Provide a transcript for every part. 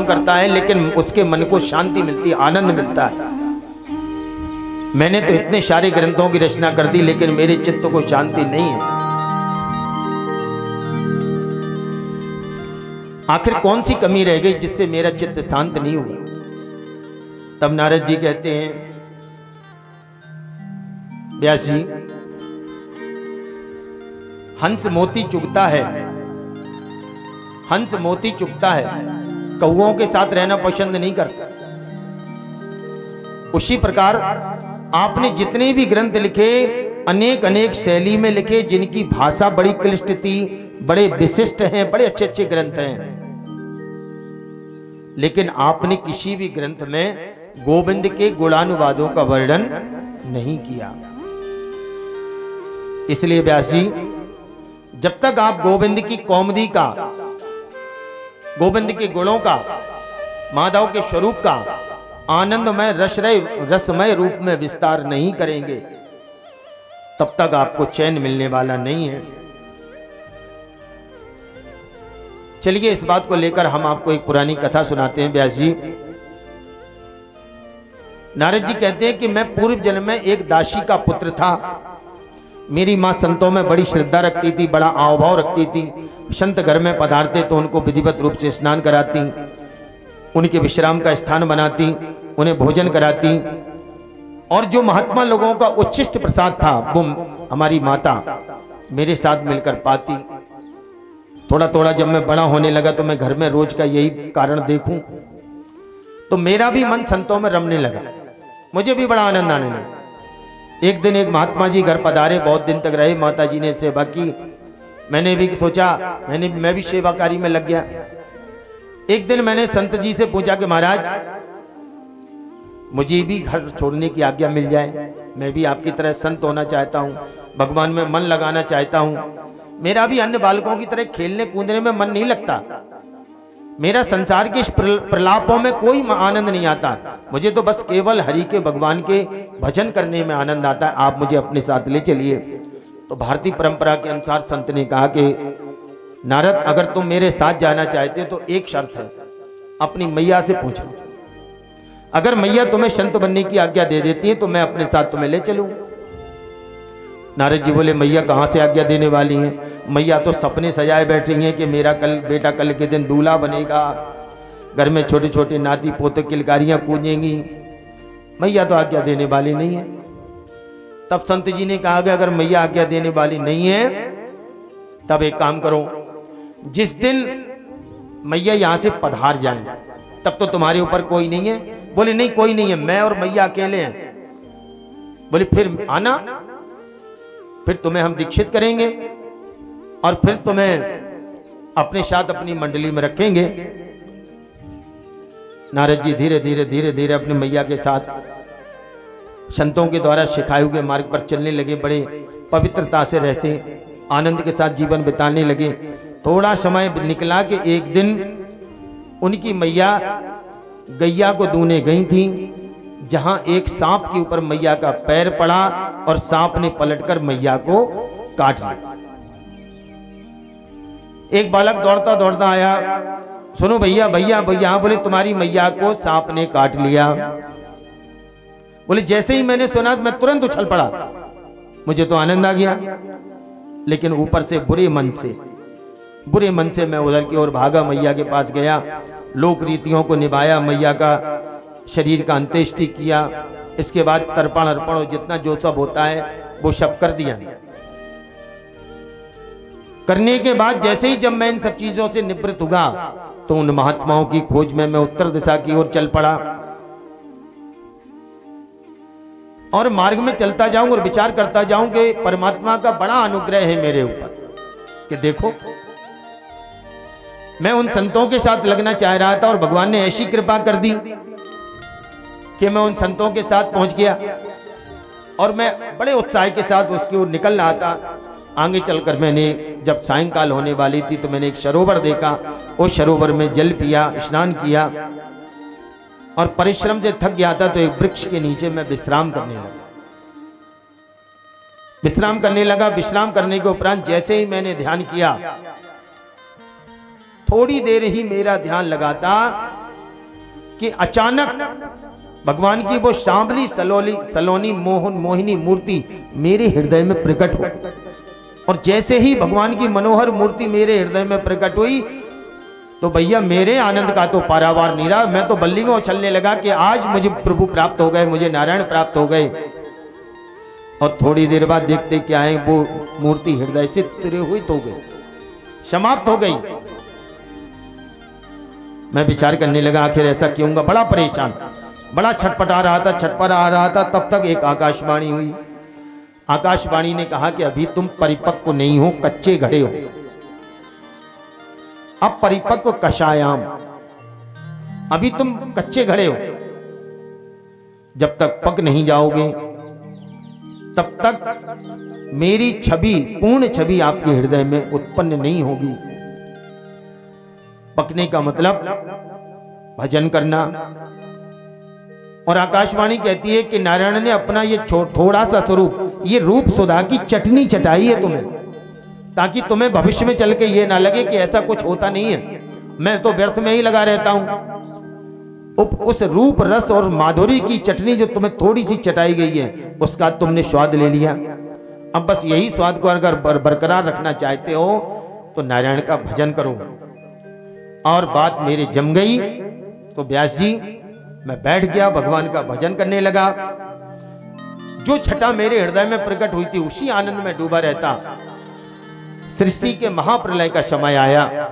करता है लेकिन उसके मन को शांति मिलती है, आनंद मिलता है। मैंने तो इतने सारे ग्रंथों की रचना कर दी लेकिन मेरे चित्त को शांति नहीं है। आखिर कौन सी कमी रह गई जिससे मेरा चित्त शांत नहीं हुआ? तब नारद जी कहते हैं, व्यास जी, हंस मोती चुगता है, हंस मोती चुगता है, कौओं के साथ रहना पसंद नहीं करता। उसी प्रकार आपने जितने भी ग्रंथ लिखे, अनेक अनेक शैली में लिखे, जिनकी भाषा बड़ी क्लिष्ट थी, बड़े विशिष्ट हैं, बड़े अच्छे अच्छे ग्रंथ हैं, लेकिन आपने किसी भी ग्रंथ में गोविंद के गुणानुवादों का वर्णन नहीं किया। इसलिए व्यास जी, जब तक आप गोविंद की कौमुदी का, गोविंद के गुणों का, माधव के स्वरूप का आनंदमय रसमय रूप में विस्तार नहीं करेंगे, तब तक आपको चैन मिलने वाला नहीं है। चलिए इस बात को लेकर हम आपको एक पुरानी कथा सुनाते हैं। व्यास जी, नारद जी कहते हैं कि मैं पूर्व जन्म में एक दासी का पुत्र था। मेरी मां संतों में बड़ी श्रद्धा रखती थी, बड़ा आवभाव रखती थी। संत घर में पधारते तो उनको विधिवत रूप से स्नान कराती, उनके विश्राम का स्थान बनाती, उन्हें भोजन कराती, और जो महात्मा लोगों का उच्छिष्ट प्रसाद था वो हमारी माता मेरे साथ मिलकर पाती। थोड़ा थोड़ा जब मैं बड़ा होने लगा तो मैं घर में रोज का यही कारण देखूं तो मेरा भी मन संतों में रमने लगा, मुझे भी बड़ा आनंद आने लगा। एक दिन एक महात्मा जी घर पधारे, बहुत दिन तक रहे, माता जी ने सेवा की। मैंने भी सोचा, मैं भी सेवाकारी में लग गया। एक दिन मैंने संत जी से पूछा कि महाराज, मुझे भी घर छोड़ने की आज्ञा मिल जाए, मैं भी आपकी तरह संत होना चाहता हूँ, भगवान में मन लगाना चाहता हूँ। मेरा भी अन्य बालकों की तरह खेलने कूदने में मन नहीं लगता, मेरा संसार के प्रलापों में कोई आनंद नहीं आता, मुझे तो बस केवल हरि के, भगवान के भजन करने में आनंद आता है, आप मुझे अपने साथ ले चलिए। तो भारतीय परंपरा के अनुसार संत ने कहा कि नारद, अगर तुम मेरे साथ जाना चाहते हो तो एक शर्त है, अपनी मैया से पूछो, अगर मैया तुम्हें संत बनने की आज्ञा दे देती है तो मैं अपने साथ तुम्हें ले चलूं। नारद जी बोले, मैया कहाँ से आज्ञा देने वाली हैं? मैया तो सपने सजाए बैठ रही हैं कि मेरा बेटा कल के दिन दूल्हा बनेगा, घर में छोटे छोटे नाती पोते किलकारियां कूदेंगी, मैया तो आज्ञा देने वाली नहीं है। तब संत जी ने कहा कि अगर मैया आज्ञा देने वाली नहीं है तब एक काम करो, जिस दिन मैया यहां से पधार जाए तब तो तुम्हारे ऊपर कोई नहीं है। बोले नहीं, कोई नहीं है, मैं और मैया अकेले हैं। बोले फिर आना, फिर तुम्हें हम दीक्षित करेंगे और फिर तुम्हें अपने साथ अपनी मंडली में रखेंगे। नारद जी धीरे धीरे धीरे धीरे अपने मैया के साथ संतों के द्वारा सिखाए हुए मार्ग पर चलने लगे, बड़े पवित्रता से रहते, आनंद के साथ जीवन बिताने लगे। थोड़ा समय निकला कि एक दिन उनकी मैया गैया को दूने गई थी, जहां एक सांप के ऊपर मैया का पैर पड़ा और सांप ने पलटकर मैया को काट लिया। एक बालक दौड़ता दौड़ता आया, सुनो भैया भैया भैया, बोले तुम्हारी मैया को सांप ने काट लिया। बोले जैसे ही मैंने सुना मैं तुरंत उछल पड़ा, मुझे तो आनंद आ गया, लेकिन ऊपर से बुरे मन से मैं उधर की ओर भागा, मैया के पास गया, लोक रीतियों को निभाया, मैया का शरीर का अंत्येष्टि किया। इसके बाद तर्पण अर्पण और जितना जो सब होता है वो सब कर दिया। करने के बाद जैसे ही जब मैं इन सब चीजों से निवृत्त हुआ तो उन महात्माओं की खोज में मैं उत्तर दिशा की ओर चल पड़ा और मार्ग में चलता जाऊं और विचार करता जाऊं कि परमात्मा का बड़ा अनुग्रह है मेरे ऊपर कि देखो, मैं उन संतों के साथ लगना चाह रहा था और भगवान ने ऐसी कृपा कर दी कि मैं उन संतों के साथ पहुंच गया और मैं बड़े उत्साह के साथ उसकी ओर निकल रहा था। आगे चलकर मैंने जब सायंकाल होने वाली थी तो मैंने एक सरोवर देखा, उस सरोवर में जल पिया, स्नान किया और परिश्रम से थक गया था तो एक वृक्ष के नीचे मैं विश्राम करने लगा। विश्राम करने के उपरांत जैसे ही मैंने ध्यान किया, थोड़ी देर ही मेरा ध्यान लगा था कि अचानक भगवान की वो सांवली सलोनी मोहिनी मूर्ति मेरे हृदय में प्रकट हो। और जैसे ही भगवान की मनोहर मूर्ति मेरे हृदय में प्रकट हुई तो भैया मेरे आनंद का तो पारावार नहीं रहा। मैं तो बल्लियों उछलने लगा कि आज मुझे प्रभु प्राप्त हो गए, मुझे नारायण प्राप्त हो गए। और थोड़ी देर बाद देखते क्या है, वो मूर्ति हृदय से तिरोहित हो गई, समाप्त हो गई। मैं विचार करने लगा आखिर ऐसा क्यों होगा, बड़ा परेशान, बड़ा छटपटा रहा था। तब तक एक आकाशवाणी हुई। आकाशवाणी ने कहा कि अभी तुम परिपक्व नहीं हो, कच्चे घड़े हो, अब परिपक्व कषायाम, अभी तुम कच्चे घड़े हो, जब तक पक नहीं जाओगे तब तक मेरी छवि, पूर्ण छवि आपके हृदय में उत्पन्न नहीं होगी। पकने का मतलब भजन करना। और आकाशवाणी कहती है कि नारायण ने अपना ये थोड़ा सा स्वरूप, ये रूप सुधा की चटनी चटाई है तुम्हें, ताकि तुम्हें भविष्य में चल के ये ना लगे कि ऐसा कुछ होता नहीं है, मैं तो व्यर्थ में ही लगा रहता हूं। उस रूप रस और माधुरी की चटनी जो तुम्हें थोड़ी सी चटाई गई है, उसका तुमने स्वाद ले लिया। अब बस यही स्वाद को अगर बरकरार रखना चाहते हो तो नारायण का भजन करो। और बात मेरे जम गई तो व्यास जी, मैं बैठ गया, भगवान का भजन करने लगा। जो छटा मेरे हृदय में प्रकट हुई थी उसी आनंद में डूबा रहता। सृष्टि के महाप्रलय का समय आया,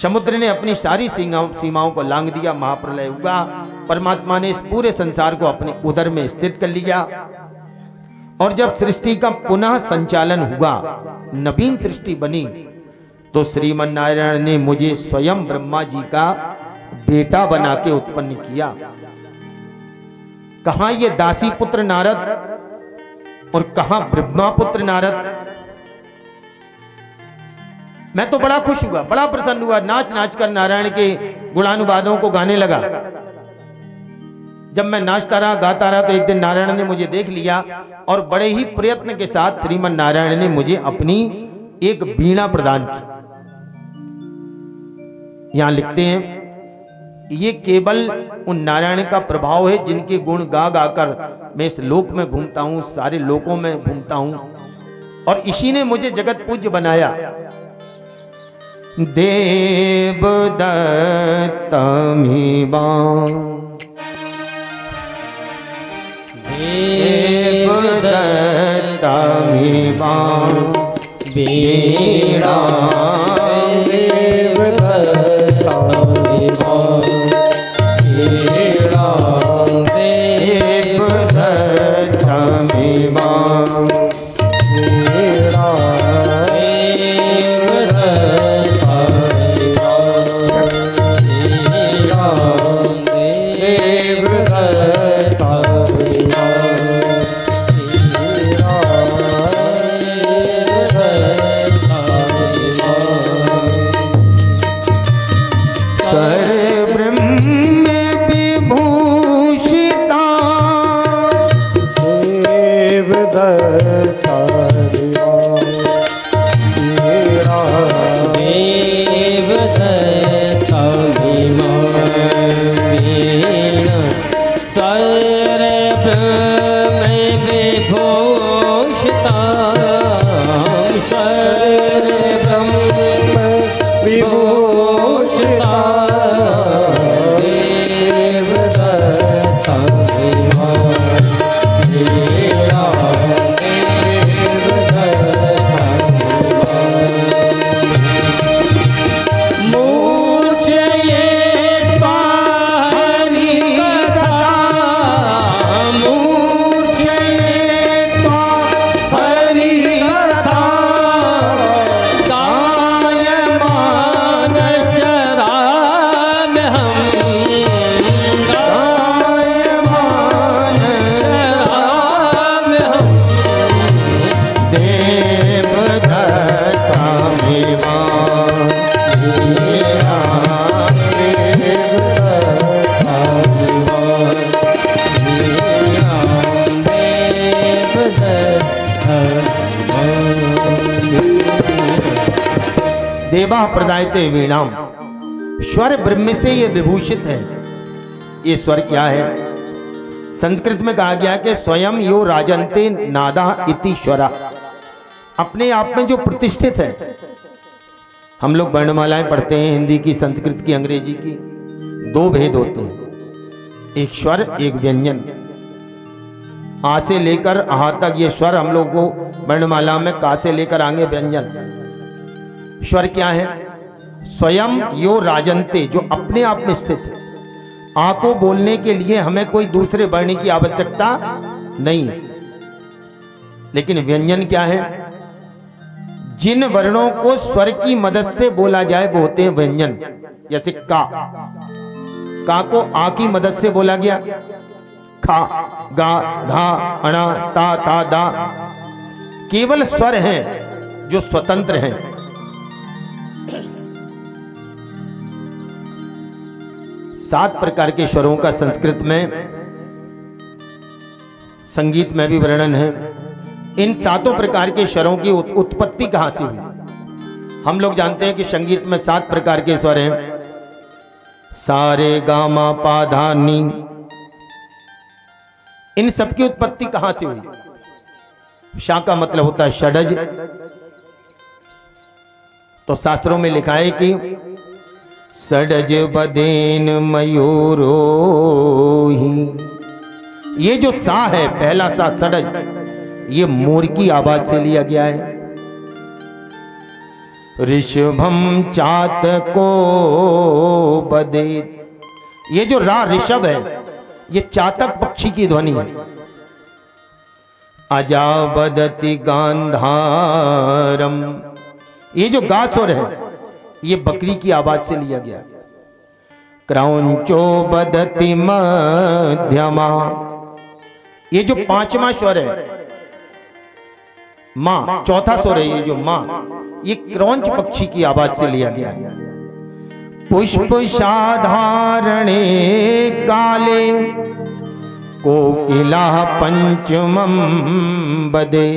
समुद्र ने अपनी सारी सीमाओं को लांघ दिया, महाप्रलय हुआ। परमात्मा ने इस पूरे संसार को अपने उदर में स्थित कर लिया। और जब सृष्टि का पुनः संचालन हुआ, नवीन सृष्टि बनी, तो श्रीमन नारायण ने मुझे स्वयं ब्रह्मा जी का बेटा बना के उत्पन्न किया। कहां ये दासी पुत्र नारद और कहां ब्रह्मा पुत्र नारद। मैं तो बड़ा खुश हुआ, बड़ा प्रसन्न हुआ, नाच नाच कर नारायण के गुणानुवादों को गाने लगा। जब मैं नाचता रहा, गाता रहा, तो एक दिन नारायण ने मुझे देख लिया और बड़े ही प्रयत्न के साथ श्रीमन नारायण ने मुझे अपनी एक वीणा प्रदान की। यहां लिखते हैं, ये केवल उन नारायण का प्रभाव है जिनके गुण गा गाकर मैं इस लोक में घूमता हूं, सारे लोकों में घूमता हूं, और इसी ने मुझे जगत पूज्य बनाया। देव दत्तमिवा देव दत्तमिवा वीणा देव दत्तमिवा वीणा देव दत्तमिवा वीणा देवा प्रदायते वीणाम, स्वर ब्रह्म से ये विभूषित है। ये स्वर क्या है? संस्कृत में कहा गया कि स्वयं यो राजन्ते नादा इति स्वरा, अपने आप में जो प्रतिष्ठित है। हम लोग वर्णमालाएं पढ़ते हैं, हिंदी की, संस्कृत की, अंग्रेजी की। दो भेद होते हैं, एक स्वर एक व्यंजन। आ से लेकर आहा तक ये स्वर हम लोग को वर्णमाला में, का से लेकर आगे व्यंजन। स्वर क्या है? स्वयं यो राजन्ते, जो अपने आप में स्थित है। आ को बोलने के लिए हमें कोई दूसरे वर्ण की आवश्यकता नहीं है। लेकिन व्यंजन क्या है? जिन वर्णों को स्वर की मदद से बोला जाए वो होते हैं व्यंजन। जैसे का को आ की मदद से बोला गया, खा, गा, धा, अणा, ता, ता, दा। केवल स्वर हैं जो स्वतंत्र हैं। सात प्रकार के स्वरों का संस्कृत में, संगीत में भी वर्णन है। इन सातों प्रकार के स्वरों की उत्पत्ति कहां से हुई? हम लोग जानते हैं कि संगीत में 7 प्रकार के स्वर हैं, सारे गामा पा धा नी। इन सब की उत्पत्ति कहां से हुई? शा का मतलब होता है षडज। तो शास्त्रों में लिखा है कि षडज बदेन मयूरोही। ये जो सा है, पहला सा षडज, ये मोर की आवाज से लिया गया है। ऋषभम चातको बदे, ये जो रा ऋषभ है, ये चातक पक्षी की ध्वनि है। अजा बदति गांधारम, ये जो गा स्वर है, ये बकरी की आवाज से लिया गया। क्रौंचो बदति मध्यमा, ये जो 5वां स्वर है, मां, चौथा स्वर है ये जो मां, ये क्रौंच पक्षी की आवाज से लिया गया है। पुष्प साधारणे काले कोकिला पंचमम बदे,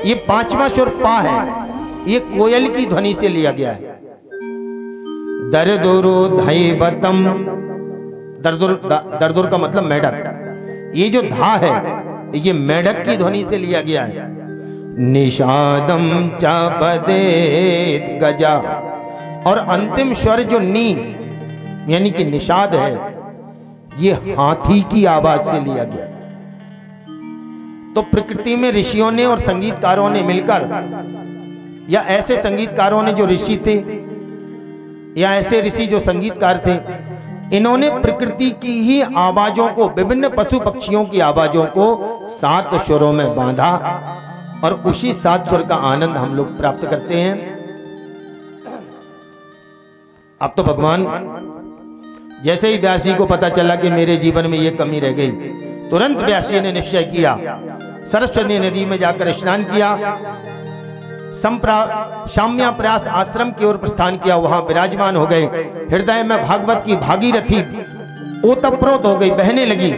ये 5वां स्वर पा है, ये कोयल की ध्वनि से लिया गया है। दरदुरो धैवतम, दरदुर का मतलब मेढक, ये जो धा है ये मेढक की ध्वनि से लिया गया है। निषादम च बदेत गजा, और अंतिम स्वर जो नी यानी कि निषाद है, ये हाथी की आवाज से लिया गया। तो प्रकृति में ऋषियों ने और संगीतकारों ने मिलकर, या ऐसे संगीतकारों ने जो ऋषि थे, या ऐसे ऋषि जो संगीतकार थे, इन्होंने प्रकृति की ही आवाजों को, विभिन्न पशु पक्षियों की आवाजों को 7 स्वरों में बांधा, और उसी 7 स्वर का आनंद हम लोग प्राप्त करते हैं। अब तो भगवान, जैसे ही व्यास जी को पता चला कि मेरे जीवन में ये कमी रह गई, तुरंत व्यास जी ने निश्चय किया, सरस्वती नदी में जाकर स्नान किया, शाम्या प्रयास आश्रम की ओर प्रस्थान किया, वहां विराजमान हो गए। हृदय में भागवत की भागीरथी ओतप्रोत हो गई, बहने लगी,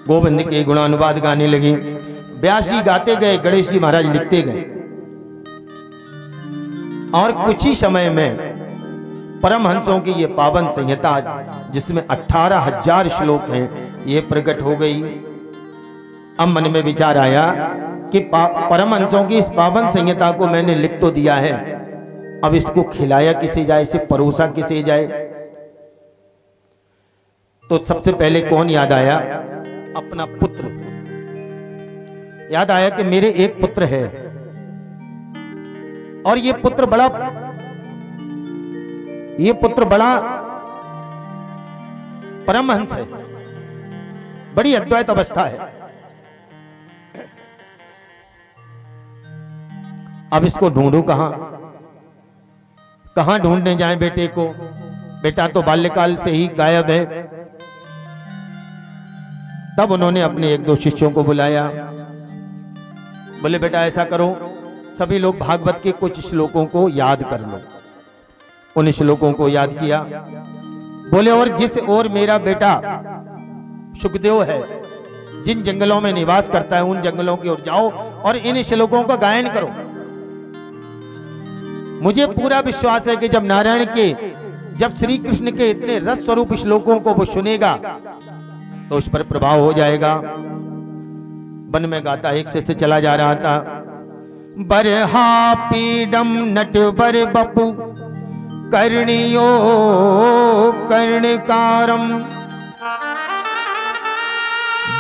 गोविंद के गुणानुवाद गाने लगी। व्यास जी गाते गए, गणेश जी महाराज लिखते गए, और कुछ ही समय में परमहंसों की ये पावन संहिता, जिसमें 18,000 श्लोक हैं, ये प्रकट हो गई। अब मन में विचार आया कि परमहंसों की इस पावन संहिता को मैंने लिख तो दिया है, अब इसको खिलाया किसे जाए, इसे परोसा किसे जाए। तो सबसे पहले कौन याद आया? अपना पुत्र याद आया कि मेरे एक पुत्र है, और ये पुत्र बड़ा परमहंस है, बड़ी अद्वैत अवस्था है। अब इसको ढूंढूं कहां ढूंढने जाएं बेटे को? बेटा तो बाल्यकाल से ही गायब है। तब उन्होंने अपने 1-2 शिष्यों को बुलाया, बोले बेटा ऐसा करो, सभी लोग भागवत के कुछ श्लोकों को याद कर लो। उन श्लोकों को याद किया। बोले और जिस ओर मेरा बेटा सुखदेव है, जिन जंगलों में निवास करता है, उन जंगलों की ओर जाओ और इन श्लोकों का गायन करो। मुझे पूरा विश्वास है कि जब नारायण के, जब श्री कृष्ण के इतने रस स्वरूप श्लोकों को वो सुनेगा तो उस पर प्रभाव हो जाएगा। वन में गाता एक शिष्य चला जा रहा था। बरहा पीडम नटवर बपु कर्णियो कर्णकारम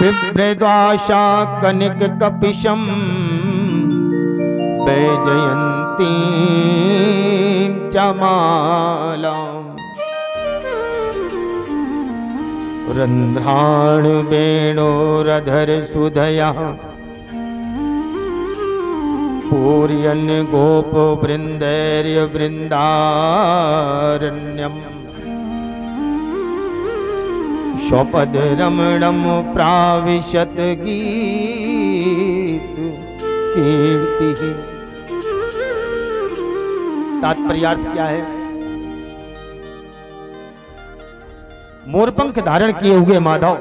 बिभ्रद्वाशा कनक कपिशम वैजयंती चमालम रंध्राण वेणोरधर सुधया पूर्यन गोप वृंदैर्य वृंदारण्यम स्वपद रमणम प्राविशत गीत कीर्ति। तात्पर्यार्थ क्या है? मोरपंख धारण किए हुए माधव